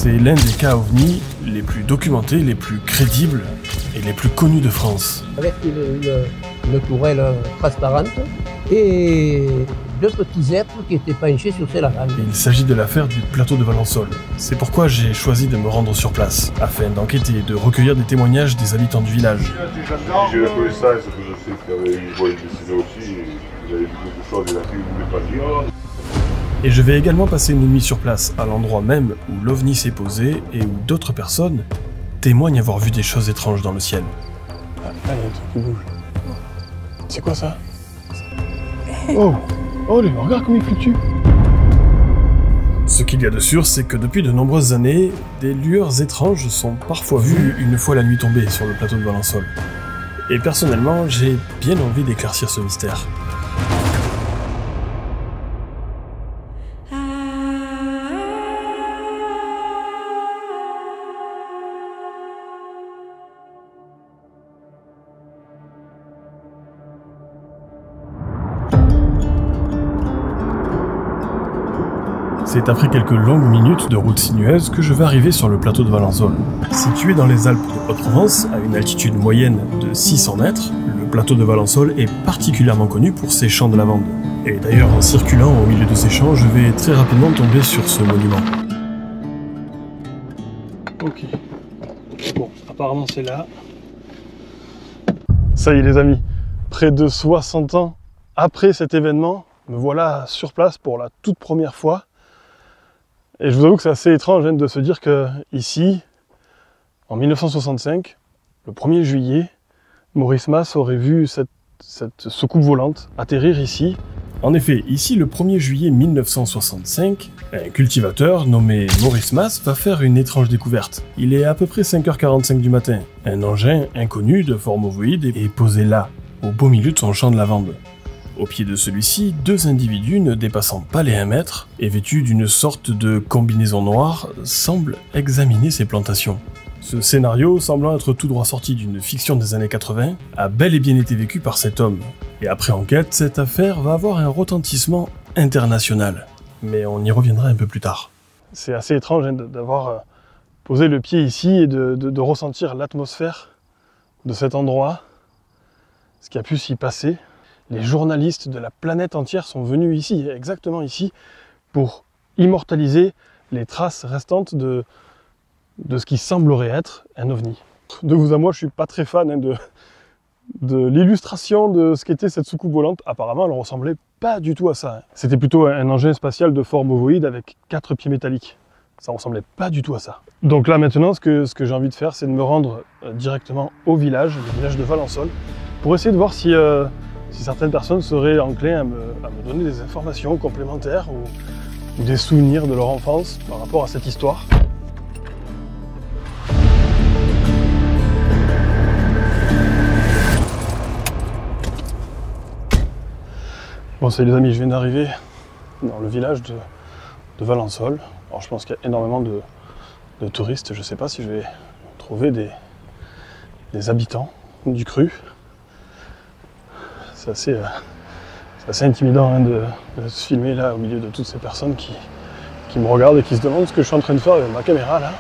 C'est l'un des cas ovnis les plus documentés, les plus crédibles et les plus connus de France. Avec une tourelle transparente et deux petits êtres qui étaient penchés sur ces lavandes. Il s'agit de l'affaire du plateau de Valensole. C'est pourquoi j'ai choisi de me rendre sur place, afin d'enquêter et de recueillir des témoignages des habitants du village. J'ai la connaissance, je sais qu'il y avait une voie dessinée aussi, il avait vu beaucoup de choses, il a fait, il ne voulait pas dire. Et je vais également passer une nuit sur place, à l'endroit même où l'OVNI s'est posé et où d'autres personnes témoignent avoir vu des choses étranges dans le ciel. Ah, là, il y a un truc qui bouge. C'est quoi ça? Oh! Oh, regarde comme il fluctue! Ce qu'il y a de sûr, c'est que depuis de nombreuses années, des lueurs étranges sont parfois vues une fois la nuit tombée sur le plateau de Valensole. Et personnellement, j'ai bien envie d'éclaircir ce mystère. C'est après quelques longues minutes de route sinueuse que je vais arriver sur le plateau de Valensole. Situé dans les Alpes de Haute-Provence, à une altitude moyenne de 600 mètres, le plateau de Valensole est particulièrement connu pour ses champs de lavande. Et d'ailleurs, en circulant au milieu de ces champs, je vais très rapidement tomber sur ce monument. Ok. Bon, apparemment c'est là. Ça y est les amis, près de 60 ans après cet événement, me voilà sur place pour la toute première fois. Et je vous avoue que c'est assez étrange de se dire que ici, en 1965, le 1er juillet, Maurice Mas aurait vu cette soucoupe volante atterrir ici. En effet, ici, le 1er juillet 1965, un cultivateur nommé Maurice Mas va faire une étrange découverte. Il est à peu près 5h45 du matin. Un engin inconnu de forme ovoïde est posé là, au beau milieu de son champ de lavande. Au pied de celui-ci, deux individus ne dépassant pas les 1 mètre et vêtus d'une sorte de combinaison noire semblent examiner ces plantations. Ce scénario, semblant être tout droit sorti d'une fiction des années 80, a bel et bien été vécu par cet homme. Et après enquête, cette affaire va avoir un retentissement international. Mais on y reviendra un peu plus tard. C'est assez étrange d'avoir posé le pied ici et de ressentir l'atmosphère de cet endroit, ce qui a pu s'y passer. Les journalistes de la planète entière sont venus ici, exactement ici, pour immortaliser les traces restantes de ce qui semblerait être un ovni. De vous à moi, je suis pas très fan de l'illustration de ce qu'était cette soucoupe volante. Apparemment, elle ne ressemblait pas du tout à ça. C'était plutôt un engin spatial de forme ovoïde avec 4 pieds métalliques. Ça ne ressemblait pas du tout à ça. Donc là, maintenant, ce que j'ai envie de faire, c'est de me rendre directement au village, le village de Valensole, pour essayer de voir si certaines personnes seraient enclins à me donner des informations complémentaires ou des souvenirs de leur enfance par rapport à cette histoire. Bon, salut les amis, je viens d'arriver dans le village de Valensole. Alors je pense qu'il y a énormément de touristes, je ne sais pas si je vais trouver des habitants du cru. C'est assez intimidant de se filmer là au milieu de toutes ces personnes qui me regardent et qui se demandent ce que je suis en train de faire avec ma caméra là.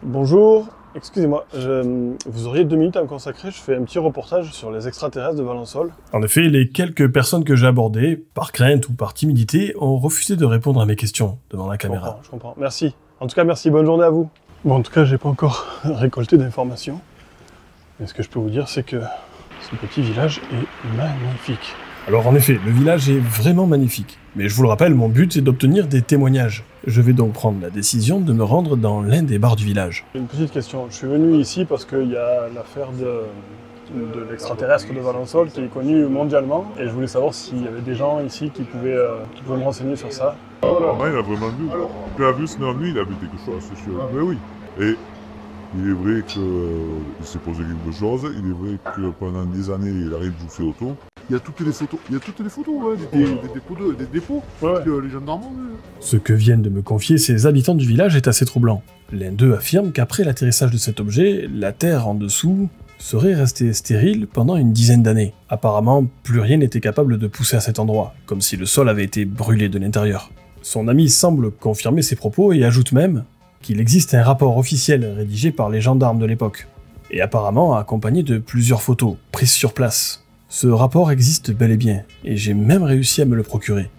Bonjour, excusez-moi, vous auriez 2 minutes à me consacrer, je fais un petit reportage sur les extraterrestres de Valensole. En effet, les quelques personnes que j'ai abordées, par crainte ou par timidité, ont refusé de répondre à mes questions devant la caméra. Je comprends, merci. En tout cas, merci, bonne journée à vous. Bon, en tout cas, j'ai pas encore récolté d'informations. Mais ce que je peux vous dire, c'est que ce petit village est magnifique. Alors en effet, le village est vraiment magnifique. Mais je vous le rappelle, mon but est d'obtenir des témoignages. Je vais donc prendre la décision de me rendre dans l'un des bars du village. Une petite question, je suis venu ici parce qu'il y a l'affaire de l'extraterrestre de Valensole qui est connue mondialement. Et je voulais savoir s'il y avait des gens ici qui pouvaient me renseigner sur ça. Ah, il a vraiment vu. Tu as vu ce nom, lui, il a vu quelque chose, c'est sûr. Mais oui. Et il est vrai qu'il s'est posé quelque chose, il est vrai que pendant des années, il arrive de bouffer auto. Il y a toutes les photos, ouais, des dépôts que les gendarmes ont vu. Ce que viennent de me confier ces habitants du village est assez troublant. L'un d'eux affirme qu'après l'atterrissage de cet objet, la terre en dessous serait restée stérile pendant une dizaine d'années. Apparemment, plus rien n'était capable de pousser à cet endroit, comme si le sol avait été brûlé de l'intérieur. Son ami semble confirmer ses propos et ajoute même qu'il existe un rapport officiel rédigé par les gendarmes de l'époque, et apparemment accompagné de plusieurs photos, prises sur place. Ce rapport existe bel et bien, et j'ai même réussi à me le procurer.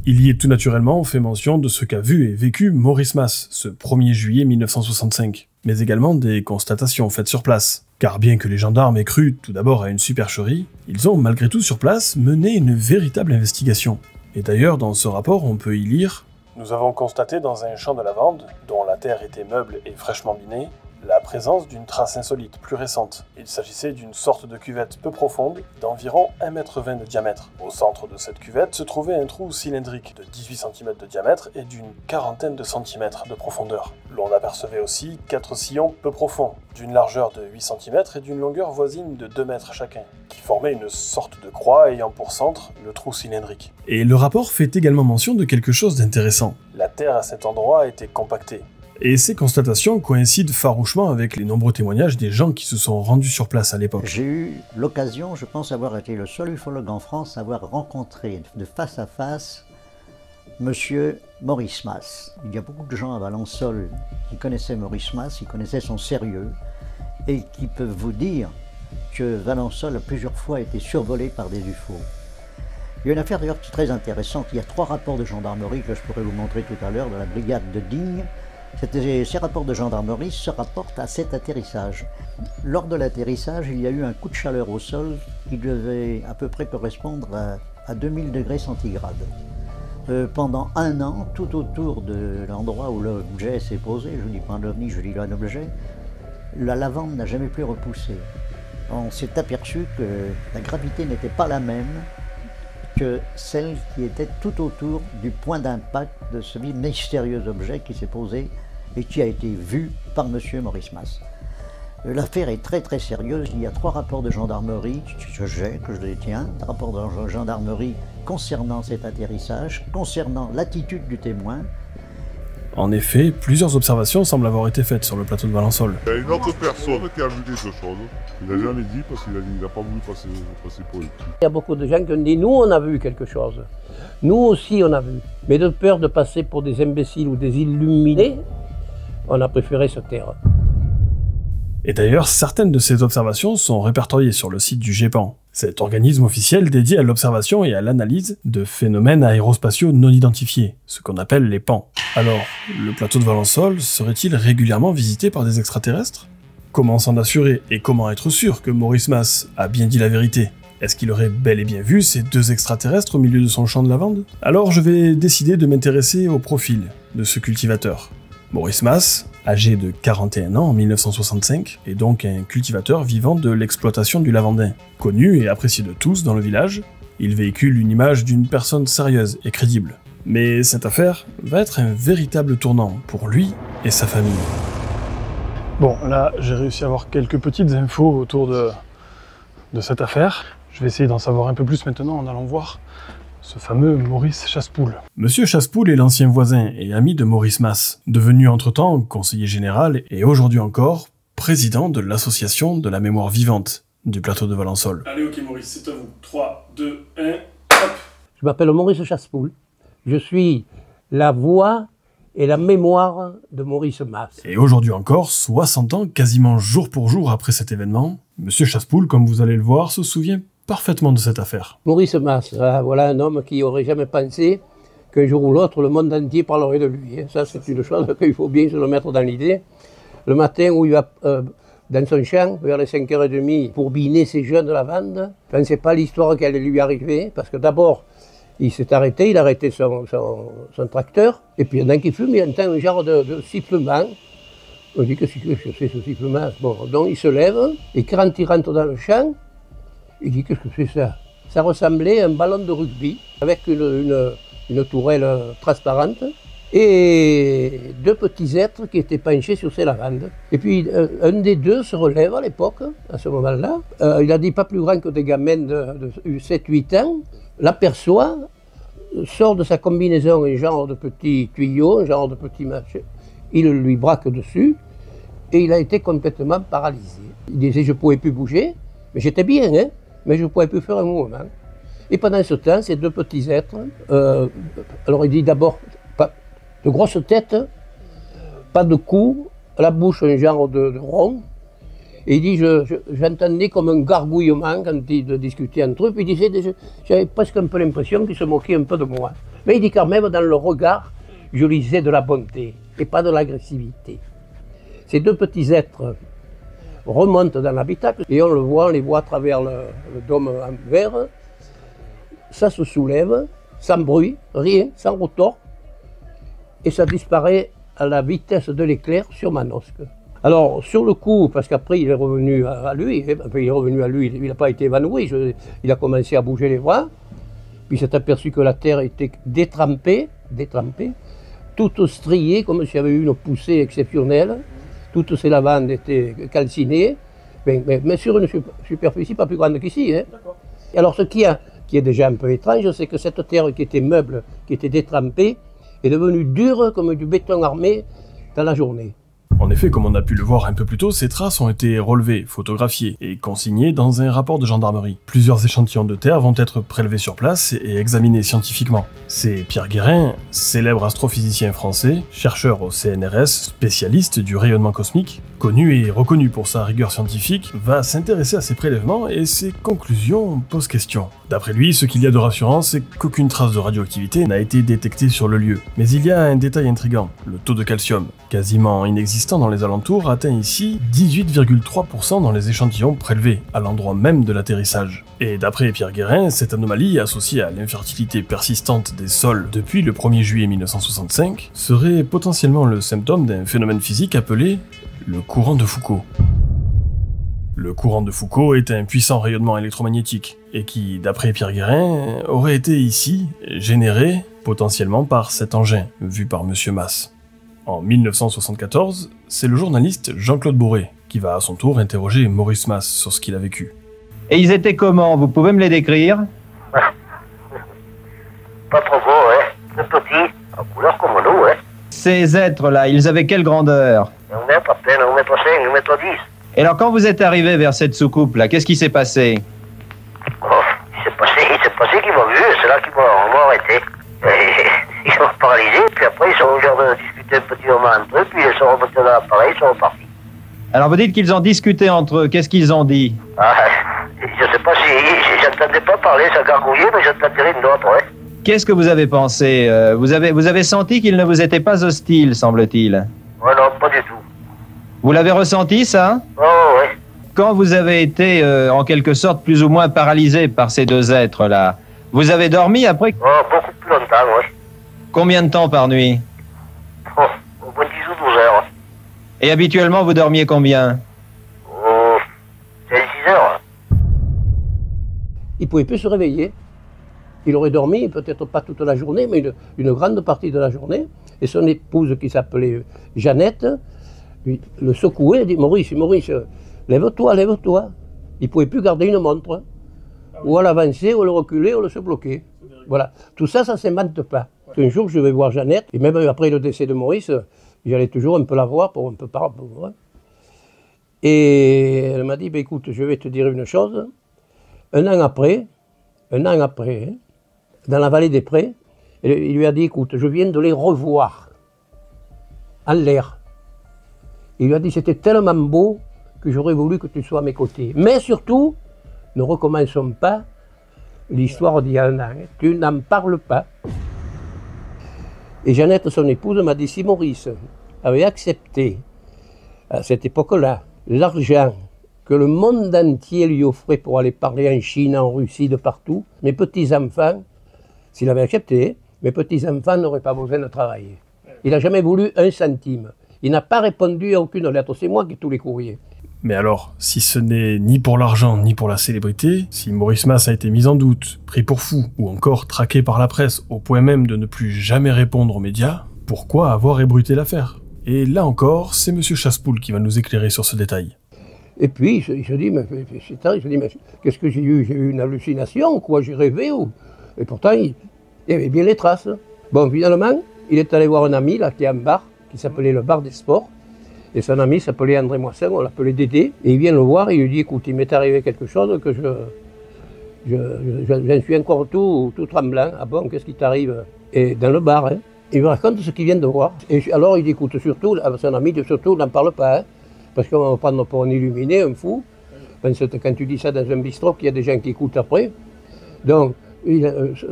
Il y est tout naturellement fait mention de ce qu'a vu et vécu Maurice Mas ce 1er juillet 1965, mais également des constatations faites sur place. Car bien que les gendarmes aient cru tout d'abord à une supercherie, ils ont malgré tout sur place mené une véritable investigation. Et d'ailleurs, dans ce rapport, on peut y lire « Nous avons constaté dans un champ de lavande, dont la terre était meuble et fraîchement binée, la présence d'une trace insolite plus récente. Il s'agissait d'une sorte de cuvette peu profonde, d'environ 1,20 m de diamètre. Au centre de cette cuvette se trouvait un trou cylindrique de 18 cm de diamètre et d'une quarantaine de centimètres de profondeur. L'on apercevait aussi 4 sillons peu profonds, d'une largeur de 8 cm et d'une longueur voisine de 2 mètres chacun, qui formaient une sorte de croix ayant pour centre le trou cylindrique. » Et le rapport fait également mention de quelque chose d'intéressant. La terre à cet endroit était compactée. Et ces constatations coïncident farouchement avec les nombreux témoignages des gens qui se sont rendus sur place à l'époque. J'ai eu l'occasion, je pense avoir été le seul ufologue en France à avoir rencontré de face à face Monsieur Maurice Mas. Il y a beaucoup de gens à Valençol qui connaissaient Maurice Mas, qui connaissaient son sérieux et qui peuvent vous dire que Valençol a plusieurs fois été survolé par des UFO. Il y a une affaire d'ailleurs très intéressante, il y a 3 rapports de gendarmerie que je pourrais vous montrer tout à l'heure de la brigade de Digne. Ces rapports de gendarmerie se rapportent à cet atterrissage. Lors de l'atterrissage, il y a eu un coup de chaleur au sol qui devait à peu près correspondre à 2000 degrés centigrades. Pendant 1 an, tout autour de l'endroit où l'objet s'est posé, je ne dis pas un ovni, je dis un objet, la lavande n'a jamais plus repoussé. On s'est aperçu que la gravité n'était pas la même que celle qui était tout autour du point d'impact de ce mystérieux objet qui s'est posé et qui a été vu par M. Maurice Mas. L'affaire est très très sérieuse, il y a 3 rapports de gendarmerie que je détiens, rapports de gendarmerie concernant cet atterrissage, concernant l'attitude du témoin. En effet, plusieurs observations semblent avoir été faites sur le plateau de Valençol. Il y a une autre personne qui a vu quelque chose. Il n'a jamais dit parce qu'il n'a pas voulu passer pour le petit. Il y a beaucoup de gens qui ont dit « nous on a vu quelque chose, nous aussi on a vu ». Mais de peur de passer pour des imbéciles ou des illuminés, on a préféré se taire. Et d'ailleurs, certaines de ces observations sont répertoriées sur le site du GEPAN, cet organisme officiel dédié à l'observation et à l'analyse de phénomènes aérospatiaux non identifiés, ce qu'on appelle les PAN. Alors, le plateau de Valençol serait-il régulièrement visité par des extraterrestres? Comment s'en assurer et comment être sûr que Maurice Mas a bien dit la vérité? Est-ce qu'il aurait bel et bien vu ces 2 extraterrestres au milieu de son champ de lavande? Alors je vais décider de m'intéresser au profil de ce cultivateur. Maurice Mas, âgé de 41 ans en 1965, est donc un cultivateur vivant de l'exploitation du lavandin. Connu et apprécié de tous dans le village, il véhicule une image d'une personne sérieuse et crédible. Mais cette affaire va être un véritable tournant pour lui et sa famille. Bon, là, j'ai réussi à avoir quelques petites infos autour de cette affaire. Je vais essayer d'en savoir un peu plus maintenant en allant voir ce fameux Maurice Chassepoul. Monsieur Chassepoul est l'ancien voisin et ami de Maurice Mas, devenu entre-temps conseiller général et aujourd'hui encore président de l'association de la mémoire vivante du plateau de Valençol. Allez, ok Maurice, c'est à vous. 3, 2, 1, hop! Je m'appelle Maurice Chassepoul, je suis la voix et la mémoire de Maurice Mas. Et aujourd'hui encore, 60 ans, quasiment jour pour jour après cet événement, Monsieur Chassepoul, comme vous allez le voir, se souvient parfaitement de cette affaire. Maurice Mas, voilà un homme qui n'aurait jamais pensé qu'un jour ou l'autre, le monde entier parlerait de lui. Ça, c'est une chose qu'il faut bien se le mettre dans l'idée. Le matin où il va dans son champ, vers les 5h30, pour biner ses jeunes de lavande, je ne pensais pas l'histoire qui allait lui arriver, parce que d'abord, il s'est arrêté, il a arrêté son tracteur, et puis pendant qu'il fume, il entend un genre de sifflement. On dit que c'est ce sifflement. Bon, donc il se lève, et quand il rentre dans le champ, il dit qu'est-ce que c'est ça? Ça ressemblait à un ballon de rugby, avec une tourelle transparente, et 2 petits êtres qui étaient penchés sur ces lavandes. Et puis un des 2 se relève à l'époque, à ce moment-là, il a dit pas plus grand que des gamins de 7-8 ans, l'aperçoit, sort de sa combinaison un genre de petit tuyau, un genre de petit machin, il lui braque dessus, et il a été complètement paralysé. Il disait je ne pouvais plus bouger, mais j'étais bien, hein, mais je ne pouvais plus faire un mouvement. Et pendant ce temps, ces deux petits êtres, alors il dit d'abord, de grosses têtes, pas de cou, la bouche un genre de rond. Et il dit, j'entendais comme un gargouillement quand ils discutaient entre eux. Puis il disait, j'avais presque un peu l'impression qu'ils se moquaient un peu de moi. Mais il dit quand même, dans le regard, je lisais de la bonté et pas de l'agressivité. Ces deux petits êtres remontent dans l'habitacle et on les voit à travers le dôme en verre. Ça se soulève, sans bruit, rien, sans retort, et ça disparaît à la vitesse de l'éclair sur Manosque. Alors, sur le coup, parce qu'après il est revenu à lui, il n'a pas été évanoui, il a commencé à bouger les bras, puis il s'est aperçu que la terre était détrempée, toute striée, comme s'il y avait eu une poussée exceptionnelle, toutes ces lavandes étaient calcinées, mais sur une superficie pas plus grande qu'ici. Hein. Alors, ce qui est déjà un peu étrange, c'est que cette terre qui était meuble, qui était détrempée, est devenue dure comme du béton armé dans la journée. En effet, comme on a pu le voir un peu plus tôt, ces traces ont été relevées, photographiées et consignées dans un rapport de gendarmerie. Plusieurs échantillons de terre vont être prélevés sur place et examinés scientifiquement. C'est Pierre Guérin, célèbre astrophysicien français, chercheur au CNRS, spécialiste du rayonnement cosmique, connu et reconnu pour sa rigueur scientifique, va s'intéresser à ces prélèvements et ses conclusions posent question. D'après lui, ce qu'il y a de rassurant, c'est qu'aucune trace de radioactivité n'a été détectée sur le lieu. Mais il y a un détail intrigant, le taux de calcium, quasiment inexistant dans les alentours, atteint ici 18,3% dans les échantillons prélevés, à l'endroit même de l'atterrissage. Et d'après Pierre Guérin, cette anomalie, associée à l'infertilité persistante des sols depuis le 1er juillet 1965, serait potentiellement le symptôme d'un phénomène physique appelé le courant de Foucault. Le courant de Foucault est un puissant rayonnement électromagnétique, et qui, d'après Pierre Guérin, aurait été ici généré potentiellement par cet engin, vu par Monsieur Mas. En 1974, c'est le journaliste Jean-Claude Bourré qui va à son tour interroger Maurice Mas sur ce qu'il a vécu. Et ils étaient comment? Vous pouvez me les décrire? Pas trop beaux, hein. Très petits, en couleur comme nous, hein. Ces êtres-là, ils avaient quelle grandeur? 1 mètre à peine, 1 mètre 5, 1 mètre 10. Et alors quand vous êtes arrivé vers cette soucoupe-là, qu'est-ce qui s'est passé? Oh, il s'est passé qu'ils m'ont vu, c'est là qu'ils m'ont arrêté. Ils sont paralysés, puis après ils sont venus discuter un petit moment entre eux, puis ils sont remontés dans l'appareil, ils sont repartis. Alors vous dites qu'ils ont discuté entre eux, qu'est-ce qu'ils ont dit? Ah, je sais pas si j'entendais pas parler, ça gargouillait, mais j'entendais rien d'autre, ouais. Qu'est-ce que vous avez pensé? Vous avez senti qu'ils ne vous étaient pas hostiles, semble-t-il? Ouais, non, pas du tout. Vous l'avez ressenti, ça? Oh, ouais. Quand vous avez été, en quelque sorte, plus ou moins paralysé par ces deux êtres-là, vous avez dormi après? Oh, beaucoup plus longtemps, ouais. Combien de temps par nuit? Oh, au moins 10 ou 12 heures. Et habituellement, vous dormiez combien? Oh, c'est 6 heures. Il ne pouvait plus se réveiller. Il aurait dormi, peut-être pas toute la journée, mais une grande partie de la journée. Et son épouse, qui s'appelait Jeannette, le secouait et dit, Maurice, lève-toi, lève-toi. Il ne pouvait plus garder une montre. Ou à l'avancer, ou à le reculer, ou à le se bloquer. Voilà. Tout ça, ça ne s'invente pas. Un jour, je vais voir Jeannette, et même après le décès de Maurice, j'allais toujours un peu la voir pour un peu parler. Et elle m'a dit, écoute, je vais te dire une chose. Un an après, hein, dans la vallée des Prés, il lui a dit, écoute, je viens de les revoir en l'air. Il lui a dit, c'était tellement beau que j'aurais voulu que tu sois à mes côtés. Mais surtout, ne recommençons pas l'histoire d'il y a 1 an. Tu n'en parles pas. Et Jeannette, son épouse, m'a dit, si Maurice avait accepté, à cette époque-là, l'argent que le monde entier lui offrait pour aller parler en Chine, en Russie, de partout, mes petits-enfants, s'il avait accepté, mes petits-enfants n'auraient pas besoin de travailler. Il n'a jamais voulu 1 centime. Il n'a pas répondu à aucune lettre. C'est moi qui ai tous les courriers. Mais alors, si ce n'est ni pour l'argent ni pour la célébrité, si Maurice Mas a été mis en doute, pris pour fou, ou encore traqué par la presse au point même de ne plus jamais répondre aux médias, pourquoi avoir ébruité l'affaire? Et là encore, c'est Monsieur Chassepoul qui va nous éclairer sur ce détail. Et puis, il se dit, mais qu'est-ce que j'ai eu? J'ai eu une hallucination, quoi, j'ai rêvé. Et pourtant, il y avait bien les traces. Bon, finalement, il est allé voir un ami, là, qui a un bar, qui s'appelait le Bar des Sports. Et son ami s'appelait André Moissin, on l'appelait Dédé. Et il vient le voir et il lui dit, écoute, il m'est arrivé quelque chose que J'en suis encore tout tremblant. Ah bon, qu'est-ce qui t'arrive? Et dans le bar, hein, il me raconte ce qu'il vient de voir. Et alors il écoute surtout, son ami, surtout, n'en parle pas, hein, parce qu'on va me prendre pour un illuminé, un fou. Quand tu dis ça dans un bistrot, il y a des gens qui écoutent après. Donc,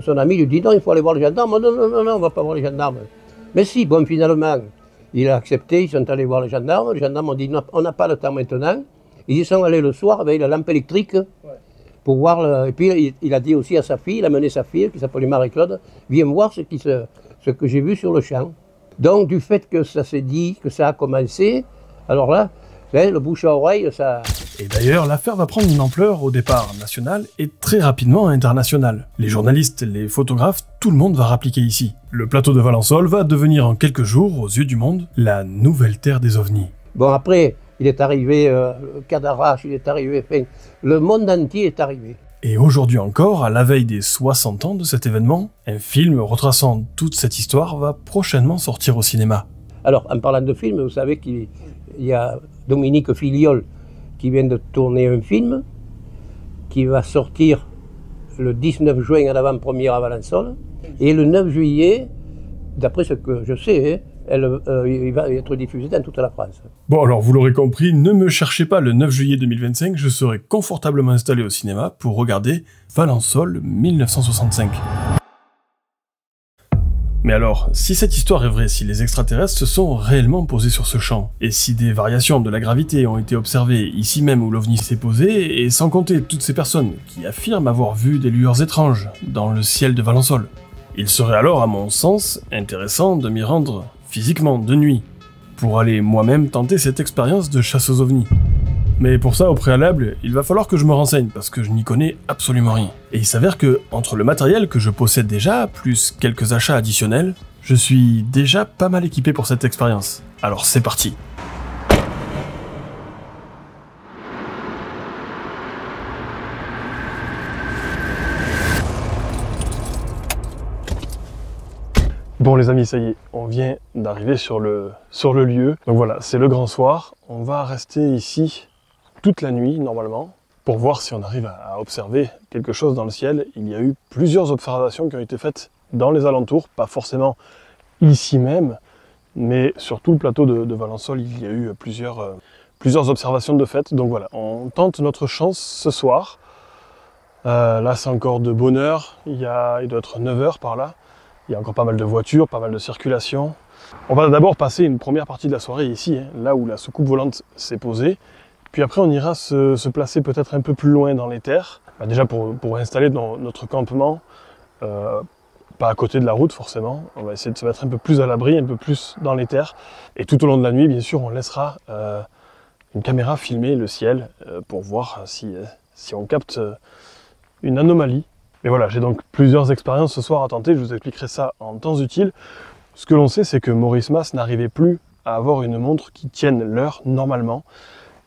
son ami lui dit non, il faut aller voir les gendarmes. Non, non, non, non, on ne va pas voir les gendarmes. Mais si, bon, finalement, il a accepté, ils sont allés voir les gendarmes. Les gendarmes ont dit non, on n'a pas le temps maintenant. Ils y sont allés le soir avec la lampe électrique pour voir. Et puis, il a dit aussi à sa fille, il a mené sa fille, qui s'appelait Marie-Claude, viens voir ce que j'ai vu sur le champ. Donc, du fait que ça s'est dit, que ça a commencé, alors là, le bouche à oreille, ça... Et d'ailleurs, l'affaire va prendre une ampleur au départ nationale et très rapidement internationale. Les journalistes, les photographes, tout le monde va rappliquer ici. Le plateau de Valensole va devenir en quelques jours, aux yeux du monde, la nouvelle terre des ovnis. Bon, après, il est arrivé le Cadarache, il est arrivé... Enfin, le monde entier est arrivé. Et aujourd'hui encore, à la veille des 60 ans de cet événement, un film retraçant toute cette histoire va prochainement sortir au cinéma. Alors, en parlant de film, vous savez qu'il y a Dominique Filiol qui vient de tourner un film qui va sortir le 19 juin à l'avant-première à Valensole. Et le 9 juillet, d'après ce que je sais, il va être diffusé dans toute la France. Bon, alors vous l'aurez compris, ne me cherchez pas le 9 juillet 2025, je serai confortablement installé au cinéma pour regarder Valensole 1965. Mais alors, si cette histoire est vraie, si les extraterrestres se sont réellement posés sur ce champ, et si des variations de la gravité ont été observées ici même où l'OVNI s'est posé, et sans compter toutes ces personnes qui affirment avoir vu des lueurs étranges dans le ciel de Valensole, il serait alors, à mon sens, intéressant de m'y rendre physiquement de nuit, pour aller moi-même tenter cette expérience de chasse aux ovnis. Mais pour ça, au préalable, il va falloir que je me renseigne, parce que je n'y connais absolument rien. Et il s'avère que, entre le matériel que je possède déjà, plus quelques achats additionnels, je suis déjà pas mal équipé pour cette expérience. Alors c'est parti. Bon les amis, ça y est, on vient d'arriver sur le lieu. Donc voilà, c'est le grand soir. On va rester ici toute la nuit normalement pour voir si on arrive à observer quelque chose dans le ciel. Il y a eu plusieurs observations qui ont été faites dans les alentours, pas forcément ici même, mais sur tout le plateau de Valensole, il y a eu plusieurs observations de fait. Donc voilà, on tente notre chance ce soir. Là c'est encore de bonne heure, il doit être 9 h par là. Il y a encore pas mal de voitures, pas mal de circulation. On va d'abord passer une première partie de la soirée ici, hein, là où la soucoupe volante s'est posée. Puis après, on ira se placer peut-être un peu plus loin dans les terres. Déjà pour installer notre campement, pas à côté de la route forcément. On va essayer de se mettre un peu plus à l'abri, un peu plus dans les terres. Et tout au long de la nuit, bien sûr, on laissera une caméra filmer le ciel pour voir si on capte une anomalie. Mais voilà, j'ai donc plusieurs expériences ce soir à tenter, je vous expliquerai ça en temps utile. Ce que l'on sait, c'est que Maurice Mas n'arrivait plus à avoir une montre qui tienne l'heure normalement.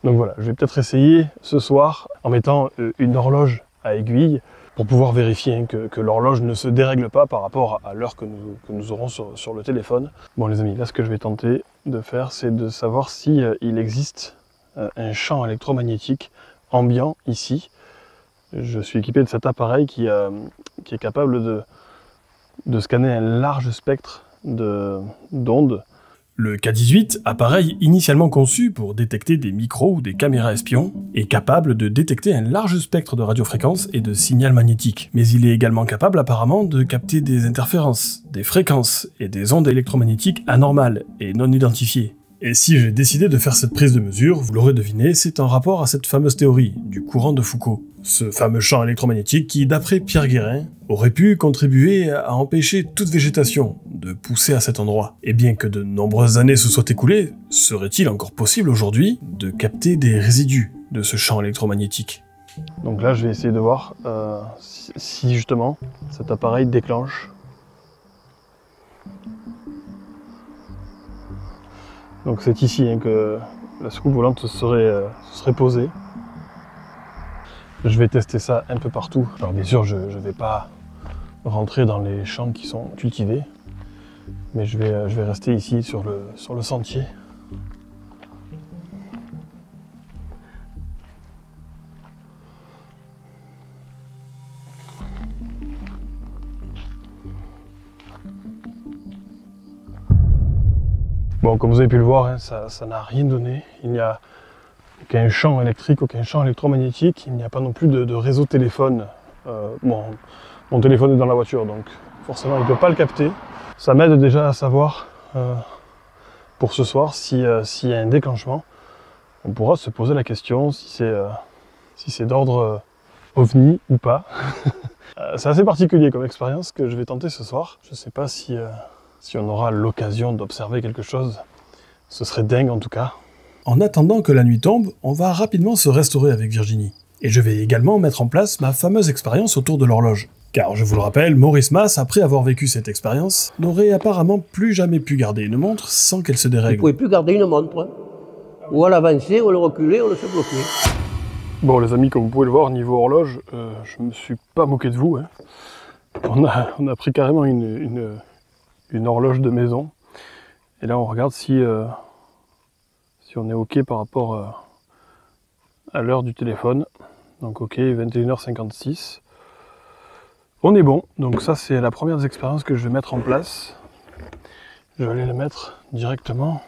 Donc voilà, je vais peut-être essayer ce soir en mettant une horloge à aiguille pour pouvoir vérifier hein, que l'horloge ne se dérègle pas par rapport à l'heure que nous aurons sur le téléphone. Bon les amis, là ce que je vais tenter de faire, c'est de savoir si il existe un champ électromagnétique ambiant ici. Je suis équipé de cet appareil qui est capable de scanner un large spectre d'ondes. Le K18, appareil initialement conçu pour détecter des micros ou des caméras espions, est capable de détecter un large spectre de radiofréquences et de signal magnétique. Mais il est également capable apparemment de capter des interférences, des fréquences et des ondes électromagnétiques anormales et non identifiées. Et si j'ai décidé de faire cette prise de mesure, vous l'aurez deviné, c'est en rapport à cette fameuse théorie du courant de Foucault. Ce fameux champ électromagnétique qui, d'après Pierre Guérin, aurait pu contribuer à empêcher toute végétation de pousser à cet endroit. Et bien que de nombreuses années se soient écoulées, serait-il encore possible aujourd'hui de capter des résidus de ce champ électromagnétique? Donc là, je vais essayer de voir si justement cet appareil déclenche. Donc c'est ici hein, que la soucoupe volante se serait posée. Je vais tester ça un peu partout. Alors bien sûr, je ne vais pas rentrer dans les champs qui sont cultivés, mais je vais rester ici sur le sentier. Bon, comme vous avez pu le voir, hein, ça n'a rien donné. Il n'y a aucun champ électrique, aucun champ électromagnétique. Il n'y a pas non plus de réseau téléphone. Bon, mon téléphone est dans la voiture, donc forcément il ne peut pas le capter. Ça m'aide déjà à savoir, pour ce soir, s'il y a un déclenchement. On pourra se poser la question si c'est d'ordre ovni ou pas. C'est assez particulier comme expérience que je vais tenter ce soir. Je ne sais pas si on aura l'occasion d'observer quelque chose. Ce serait dingue en tout cas. En attendant que la nuit tombe, on va rapidement se restaurer avec Virginie. Et je vais également mettre en place ma fameuse expérience autour de l'horloge. Car je vous le rappelle, Maurice Mas, après avoir vécu cette expérience, n'aurait apparemment plus jamais pu garder une montre sans qu'elle se dérègle. Il ne pouvait plus garder une montre. Hein. Ou à l'avancer, ou à le reculer, ou à le faire bloquer. Bon les amis, comme vous pouvez le voir, niveau horloge, je me suis pas moqué de vous. Hein. On a pris carrément une horloge de maison. Et là on regarde si on est ok par rapport à l'heure du téléphone. Donc ok, 21h56. On est bon, donc ça c'est la première des expériences que je vais mettre en place. Je vais aller la mettre directement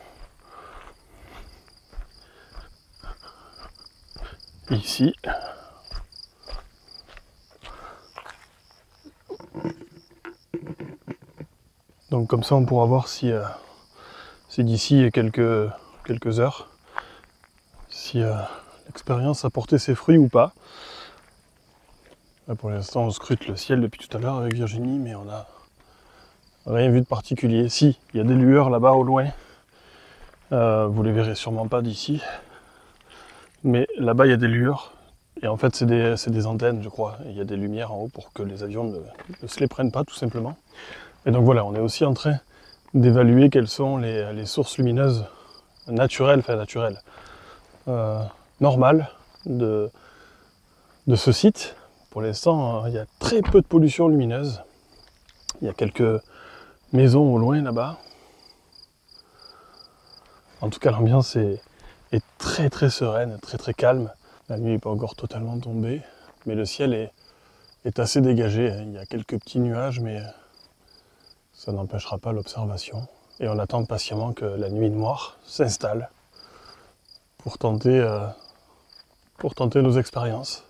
ici. Donc comme ça on pourra voir si d'ici quelques heures, si l'expérience a porté ses fruits ou pas. Là, pour l'instant on scrute le ciel depuis tout à l'heure avec Virginie, mais on n'a rien vu de particulier. Si, il y a des lueurs là-bas au loin, vous les verrez sûrement pas d'ici, mais là-bas il y a des lueurs, et en fait c'est des antennes je crois, il y a des lumières en haut pour que les avions ne se les prennent pas tout simplement. Et donc voilà, on est aussi en train d'évaluer quelles sont les sources lumineuses naturelles, normales de ce site. Pour l'instant, il y a très peu de pollution lumineuse. Il y a quelques maisons au loin là-bas. En tout cas, l'ambiance est très très sereine, très très calme. La nuit n'est pas encore totalement tombée, mais le ciel est assez dégagé. Il y a quelques petits nuages, mais ça n'empêchera pas l'observation. Et on attend patiemment que la nuit noire s'installe pour tenter nos expériences.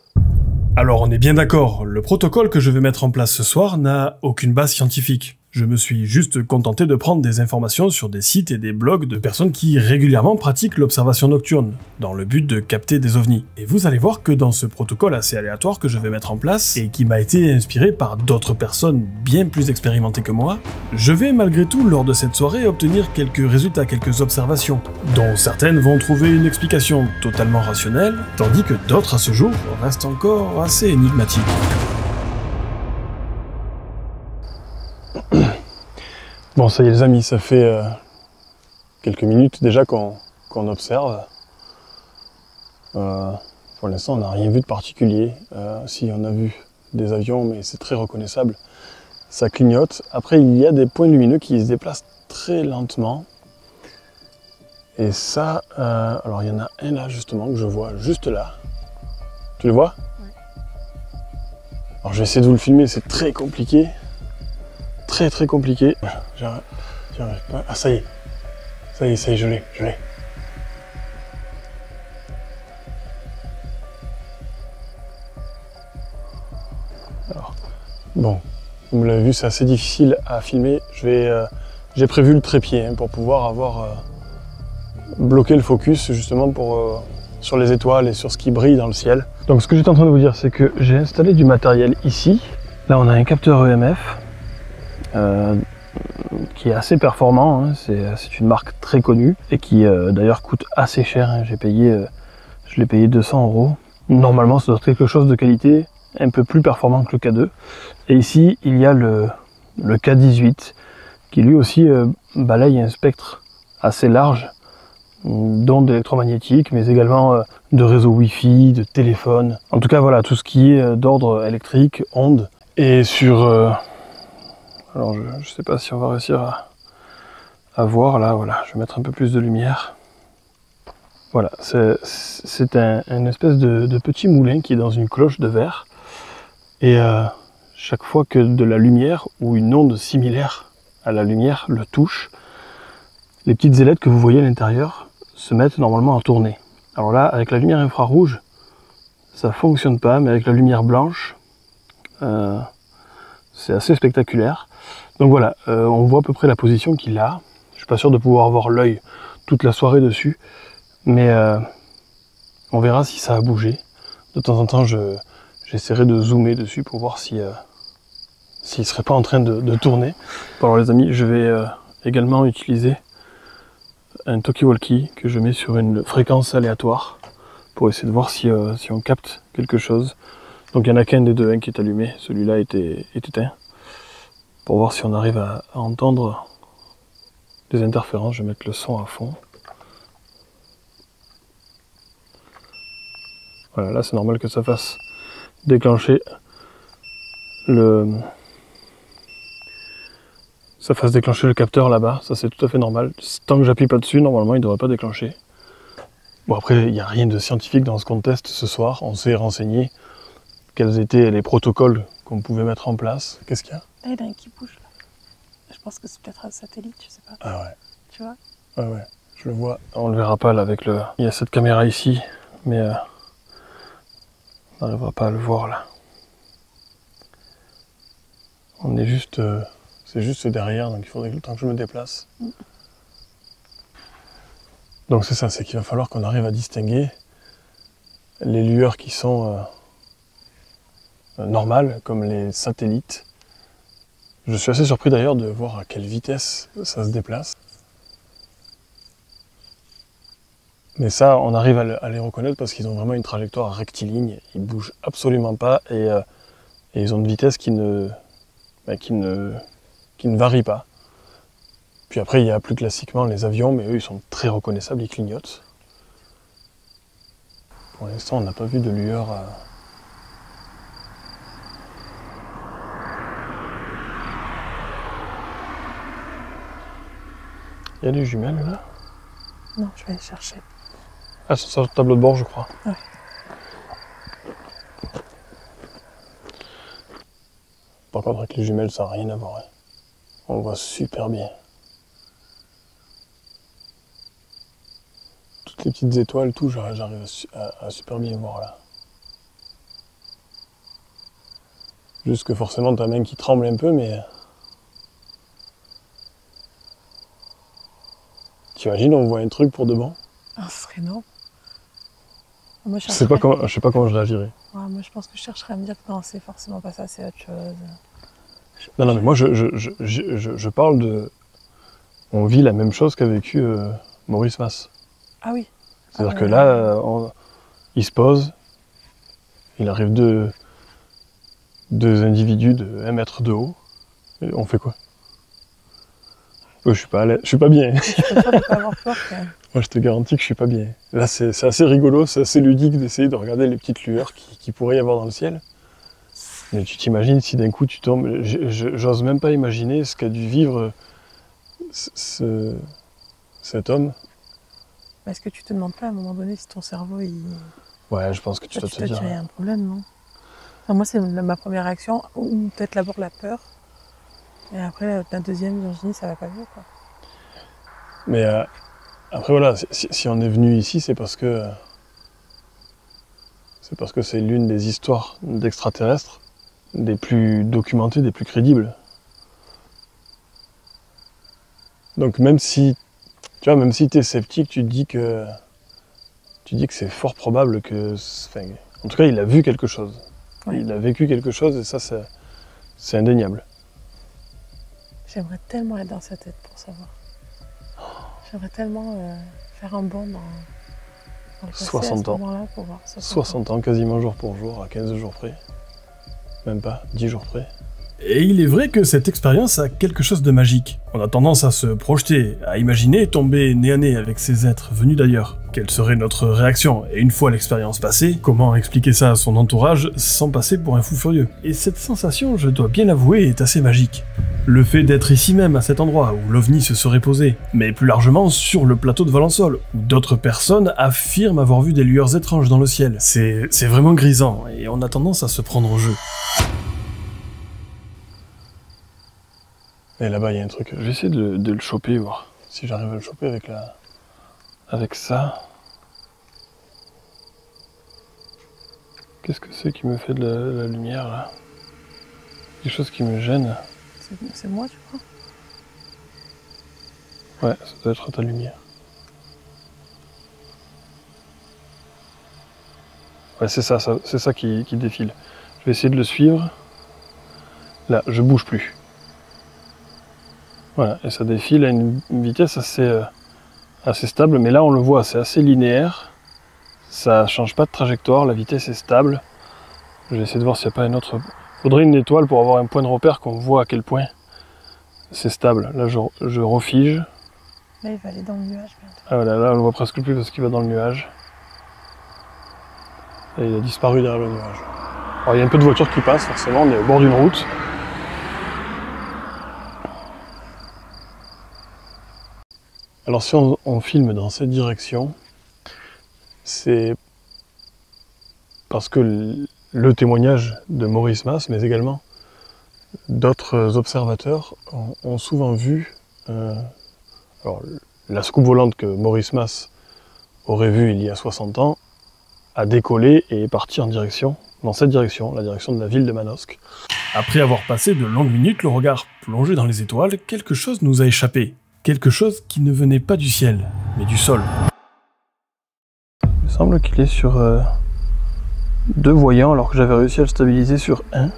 Alors on est bien d'accord, le protocole que je vais mettre en place ce soir n'a aucune base scientifique. Je me suis juste contenté de prendre des informations sur des sites et des blogs de personnes qui régulièrement pratiquent l'observation nocturne, dans le but de capter des ovnis. Et vous allez voir que dans ce protocole assez aléatoire que je vais mettre en place, et qui m'a été inspiré par d'autres personnes bien plus expérimentées que moi, je vais malgré tout lors de cette soirée obtenir quelques résultats, quelques observations, dont certaines vont trouver une explication totalement rationnelle, tandis que d'autres à ce jour restent encore assez énigmatiques. Bon, ça y est les amis, ça fait quelques minutes déjà qu'on observe. Pour l'instant, on n'a rien vu de particulier. Si, on a vu des avions, mais c'est très reconnaissable. Ça clignote. Après, il y a des points lumineux qui se déplacent très lentement. Et ça, alors il y en a un là justement que je vois juste là. Tu le vois? Ouais. Alors je vais essayer de vous le filmer, c'est très compliqué. Très compliqué. J'arrive pas. Ah ça y est, je l'ai. Alors, bon, vous l'avez vu, c'est assez difficile à filmer. J'ai prévu le trépied hein, pour pouvoir avoir bloqué le focus justement sur les étoiles et sur ce qui brille dans le ciel. Donc ce que j'étais en train de vous dire, c'est que j'ai installé du matériel ici. Là on a un capteur EMF. Qui est assez performant, hein. C'est une marque très connue et qui d'ailleurs coûte assez cher, hein. Je l'ai payé 200 €. Normalement ça doit être quelque chose de qualité, un peu plus performant que le K2. Et ici il y a le K18 qui lui aussi balaye un spectre assez large d'ondes électromagnétiques, mais également de réseaux Wi-Fi, de téléphone. En tout cas voilà, tout ce qui est d'ordre électrique, ondes. Et sur alors je ne sais pas si on va réussir à voir là, voilà, je vais mettre un peu plus de lumière. Voilà, c'est un espèce de petit moulin qui est dans une cloche de verre. Et chaque fois que de la lumière ou une onde similaire à la lumière le touche, les petites ailettes que vous voyez à l'intérieur se mettent normalement à tourner. Alors là, avec la lumière infrarouge, ça fonctionne pas, mais avec la lumière blanche, c'est assez spectaculaire. Donc voilà, on voit à peu près la position qu'il a. Je suis pas sûr de pouvoir avoir l'œil toute la soirée dessus, mais on verra si ça a bougé. De temps en temps, j'essaierai de zoomer dessus pour voir si s'il serait pas en train de tourner. Bon, alors les amis, je vais également utiliser un talkie-walkie que je mets sur une fréquence aléatoire pour essayer de voir si on capte quelque chose. Donc il n'y en a qu'un des deux, un qui est allumé, celui-là est éteint. Pour voir si on arrive à entendre des interférences. Je vais mettre le son à fond. Voilà, là c'est normal que ça fasse déclencher le capteur là-bas. Ça c'est tout à fait normal. Tant que j'appuie pas dessus, normalement il ne devrait pas déclencher. Bon après, il n'y a rien de scientifique dans ce qu'on teste ce soir. On s'est renseigné quels étaient les protocoles qu'on pouvait mettre en place. Qu'est-ce qu'il y a? Ah, il y en a un qui bouge là. Je pense que c'est peut-être un satellite, je sais pas. Ah ouais. Tu vois? Ouais, je le vois. On le verra pas là avec le... Il y a cette caméra ici, mais on n'arrivera pas à le voir là. On est juste... c'est juste derrière, donc il faudrait le temps que je me déplace. Donc c'est ça, c'est qu'il va falloir qu'on arrive à distinguer les lueurs qui sont normales, comme les satellites. Je suis assez surpris d'ailleurs de voir à quelle vitesse ça se déplace. Mais ça, on arrive à les reconnaître parce qu'ils ont vraiment une trajectoire rectiligne, ils bougent absolument pas et ils ont une vitesse qui ne varie pas. Puis après, il y a plus classiquement les avions, mais eux, ils sont très reconnaissables, ils clignotent. Pour l'instant, on n'a pas vu de lueur. Il y a des jumelles là? Non, je vais aller chercher. Ah, c'est sur le tableau de bord, je crois. Ouais. Par contre, avec les jumelles, ça n'a rien à voir. Hein. On le voit super bien. Toutes les petites étoiles, tout, j'arrive à super bien voir là. Juste que forcément, ta main qui tremble un peu, mais... T'imagines, on voit un truc pour de bon? Ah, ce serait énorme. Moi, je sais pas comment je réagirais. Ouais, moi, je pense que je chercherais à me dire que non, c'est forcément pas ça, c'est autre chose. Non, mais moi, je parle de... On vit la même chose qu'a vécu Maurice Mas. Ah oui. C'est-à-dire que là, il se pose, il arrive deux individus de 1 mètre de haut, et on fait quoi? Je suis pas bien. Je suis pas sûre de pas avoir peur quand même. Moi, je te garantis que je suis pas bien. Là, c'est assez rigolo, c'est assez ludique d'essayer de regarder les petites lueurs qui pourrait y avoir dans le ciel. Mais tu t'imagines si d'un coup tu tombes... J'ose même pas imaginer ce qu'a dû vivre cet homme. Est-ce que tu te demandes pas à un moment donné si ton cerveau il... Ouais, je pense que tu dois te dire. Il y a un problème, non? Enfin, moi, c'est ma première réaction, ou peut-être d'abord la peur. Et après, la deuxième, Virginie, ça va pas mieux, quoi. Mais après, voilà, si on est venu ici, c'est parce que c'est l'une des histoires d'extraterrestres des plus documentées, des plus crédibles. Donc même si tu es sceptique, tu te dis que c'est fort probable que... Enfin, en tout cas, il a vu quelque chose. Oui. Il a vécu quelque chose et ça, c'est indéniable. J'aimerais tellement être dans sa tête pour savoir. J'aimerais tellement faire un bond dans le passé 60 à ans. ce moment-là pour voir. 60 ans, quasiment jour pour jour, à 15 jours près. Même pas, 10 jours près. Et il est vrai que cette expérience a quelque chose de magique. On a tendance à se projeter, à imaginer tomber nez à nez avec ces êtres venus d'ailleurs. Quelle serait notre réaction? Et une fois l'expérience passée, comment expliquer ça à son entourage sans passer pour un fou furieux? Et cette sensation, je dois bien l'avouer, est assez magique. Le fait d'être ici même, à cet endroit où l'OVNI se serait posé, mais plus largement sur le plateau de Valensole, où d'autres personnes affirment avoir vu des lueurs étranges dans le ciel. C'est vraiment grisant, et on a tendance à se prendre au jeu. Et là-bas, il y a un truc. Je vais essayer de le choper, voir Si j'arrive à le choper avec avec ça. Qu'est-ce que c'est qui me fait de la lumière là? Quelque chose qui me gêne. C'est moi, tu crois? Ouais, ça doit être ta lumière. Ouais, c'est ça qui défile. Je vais essayer de le suivre. Là, je bouge plus. Voilà, et ça défile à une vitesse assez stable, mais là on le voit, c'est assez linéaire. Ça change pas de trajectoire, la vitesse est stable. Je vais essayer de voir s'il n'y a pas une autre... Il faudrait une étoile pour avoir un point de repère qu'on voit à quel point c'est stable. Là, je refige. Là, il va aller dans le nuage bientôt. Ah voilà, là on le voit presque plus parce qu'il va dans le nuage. Et il a disparu derrière le nuage. Alors il y a un peu de voitures qui passent, forcément, on est au bord d'une route. Alors si on filme dans cette direction, c'est parce que le témoignage de Maurice Mas, mais également d'autres observateurs, ont souvent vu alors, la soucoupe volante que Maurice Mas aurait vue il y a 60 ans a décollé et est parti dans cette direction, la direction de la ville de Manosque. Après avoir passé de longues minutes, le regard plongé dans les étoiles, quelque chose nous a échappé. Quelque chose qui ne venait pas du ciel, mais du sol. Il me semble qu'il est sur 2 voyants, alors que j'avais réussi à le stabiliser sur 1.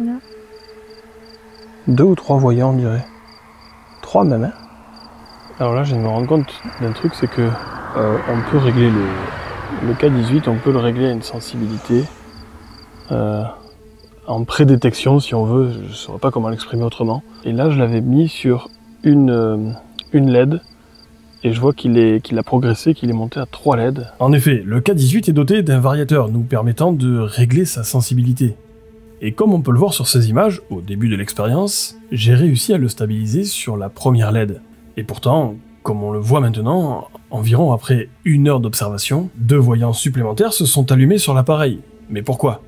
Non. 2 ou 3 voyants, on dirait. 3 même, hein. Alors là, je viens de me rendre compte d'un truc, c'est que on peut régler le K18, on peut le régler à une sensibilité en prédétection, si on veut. Je ne saurais pas comment l'exprimer autrement. Et là, je l'avais mis sur une LED, et je vois qu'il a progressé, qu'il est monté à 3 LED. En effet, le K18 est doté d'un variateur nous permettant de régler sa sensibilité. Et comme on peut le voir sur ces images, au début de l'expérience, j'ai réussi à le stabiliser sur la première LED. Et pourtant, comme on le voit maintenant, environ après 1 heure d'observation, 2 voyants supplémentaires se sont allumés sur l'appareil. Mais pourquoi?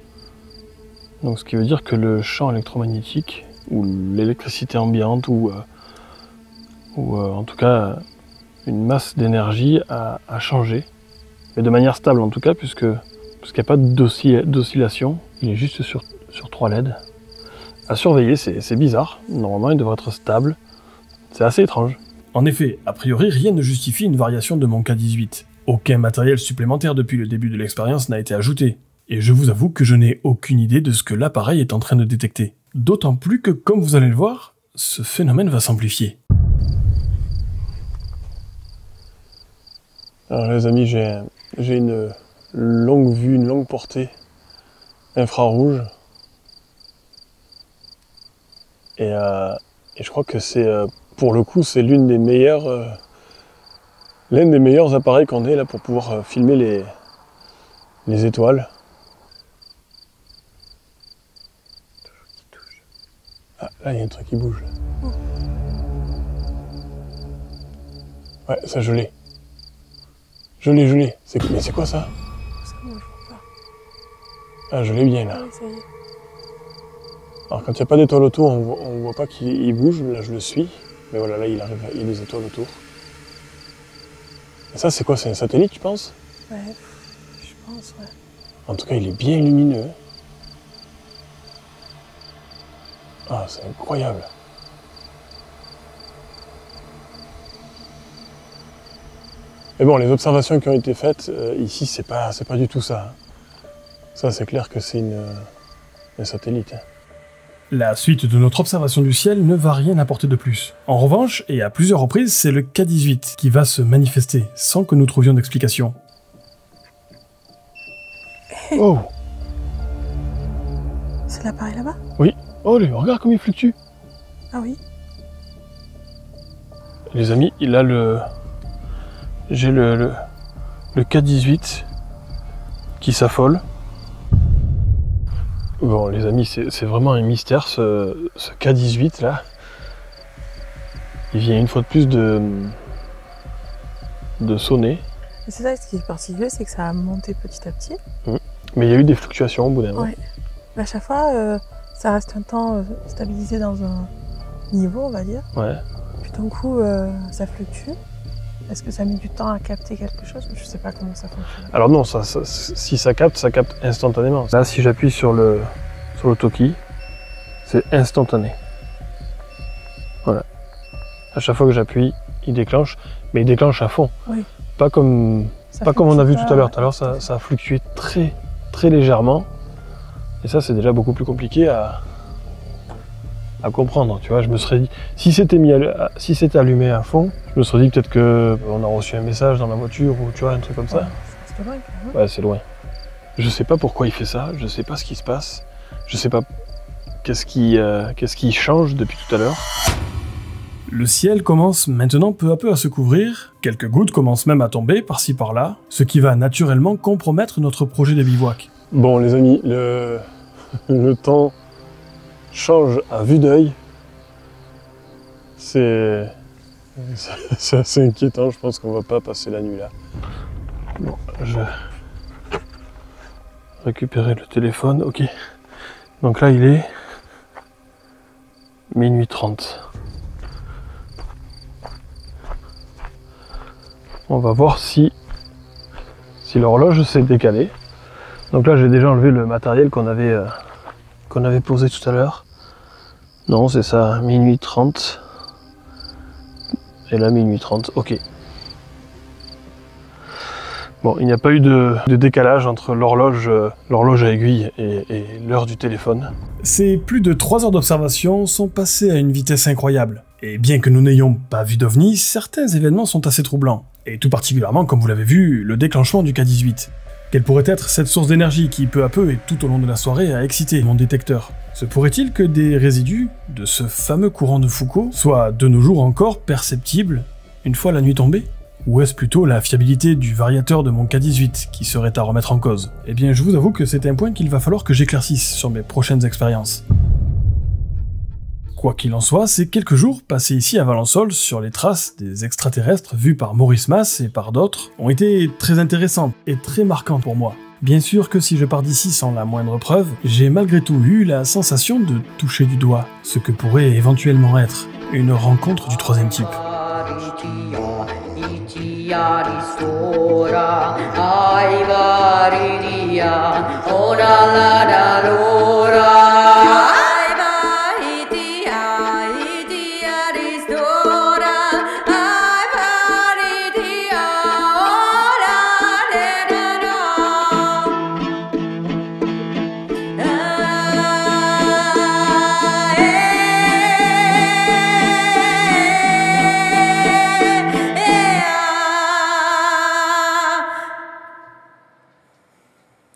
Donc ce qui veut dire que le champ électromagnétique, ou l'électricité ambiante, ou en tout cas une masse d'énergie a changé, mais de manière stable en tout cas, parce qu'il n'y a pas d'oscillation, il est juste sur 3 LED. À surveiller, c'est bizarre, normalement il devrait être stable, c'est assez étrange. En effet, a priori rien ne justifie une variation de mon K18. Aucun matériel supplémentaire depuis le début de l'expérience n'a été ajouté, et je vous avoue que je n'ai aucune idée de ce que l'appareil est en train de détecter. D'autant plus que, comme vous allez le voir, ce phénomène va s'amplifier. Alors les amis, j'ai une longue vue, une longue portée infrarouge. Et je crois que c'est, pour le coup, c'est l'un des meilleurs appareils qu'on ait là pour pouvoir filmer les étoiles. Ah, là il y a un truc qui bouge. Là. Ouais, ça je l'ai. Je l'ai. Mais c'est quoi ça? Ça, moi, je vois pas. Ah, je l'ai bien là. Oui, ça y est. Alors quand il n'y a pas d'étoiles autour, on voit pas qu'il bouge, là je le suis. Mais voilà, là il y a des étoiles autour. Et ça c'est quoi? C'est un satellite, tu penses? Ouais, je pense, ouais. En tout cas, il est bien lumineux. Ah, c'est incroyable. Mais bon, les observations qui ont été faites, ici, c'est pas du tout ça. Ça, c'est clair que c'est un satellite. La suite de notre observation du ciel ne va rien apporter de plus. En revanche, et à plusieurs reprises, c'est le K18 qui va se manifester, sans que nous trouvions d'explication. Oh! C'est l'appareil là-bas? Oui. Oh, regarde comme il fluctue. Ah oui. Les amis, j'ai le K18 qui s'affole. Bon, les amis, c'est vraiment un mystère, ce K18 là. Il vient une fois de plus de sonner. C'est ça, ce qui est particulier, c'est que ça a monté petit à petit. Mais il y a eu des fluctuations au bout d'un moment. Ouais. Mais à chaque fois, ça reste un temps stabilisé dans un niveau, on va dire. Ouais. Puis D'un coup, ça fluctue. Est-ce que ça met du temps à capter quelque chose? Je ne sais pas comment ça fonctionne. Alors non, si ça capte instantanément. Là, si j'appuie sur le Toki, c'est instantané. Voilà. À chaque fois que j'appuie, il déclenche, mais il déclenche à fond. Oui. Pas comme on a vu tout à l'heure. Tout à l'heure, ça a fluctué très, très légèrement. Et ça, c'est déjà beaucoup plus compliqué à comprendre. Tu vois, je me serais dit, si c'était allumé à fond, je me serais dit peut-être qu'on a reçu un message dans la voiture ou tu vois, un truc comme ça. C'est loin, quand même. Ouais, c'est loin. Je sais pas pourquoi il fait ça, je sais pas ce qui se passe, je sais pas qu'est-ce qui change depuis tout à l'heure. Le ciel commence maintenant peu à peu à se couvrir, quelques gouttes commencent même à tomber par-ci par-là, ce qui va naturellement compromettre notre projet de bivouac. Bon les amis, le temps change à vue d'œil. C'est assez inquiétant, je pense qu'on va pas passer la nuit là. Bon, je vais récupérer le téléphone, ok. Donc là il est minuit 30. On va voir si l'horloge s'est décalée. Donc là j'ai déjà enlevé le matériel qu'on avait posé tout à l'heure. Non, c'est ça, minuit 30. Et là, minuit 30, ok. Bon, il n'y a pas eu de décalage entre l'horloge à aiguille et l'heure du téléphone. Ces plus de 3 heures d'observation sont passées à une vitesse incroyable. Et bien que nous n'ayons pas vu d'OVNI, certains événements sont assez troublants. Et tout particulièrement, comme vous l'avez vu, le déclenchement du K-18. Quelle pourrait être cette source d'énergie qui, peu à peu et tout au long de la soirée, a excité mon détecteur? Se pourrait-il que des résidus de ce fameux courant de Foucault soient de nos jours encore perceptibles une fois la nuit tombée? Ou est-ce plutôt la fiabilité du variateur de mon K-18 qui serait à remettre en cause? Eh bien, je vous avoue que c'est un point qu'il va falloir que j'éclaircisse sur mes prochaines expériences. Quoi qu'il en soit, ces quelques jours passés ici à Valençol sur les traces des extraterrestres vus par Maurice Mas et par d'autres ont été très intéressantes et très marquantes pour moi. Bien sûr que si je pars d'ici sans la moindre preuve, j'ai malgré tout eu la sensation de toucher du doigt ce que pourrait éventuellement être une rencontre du troisième type. Ora la da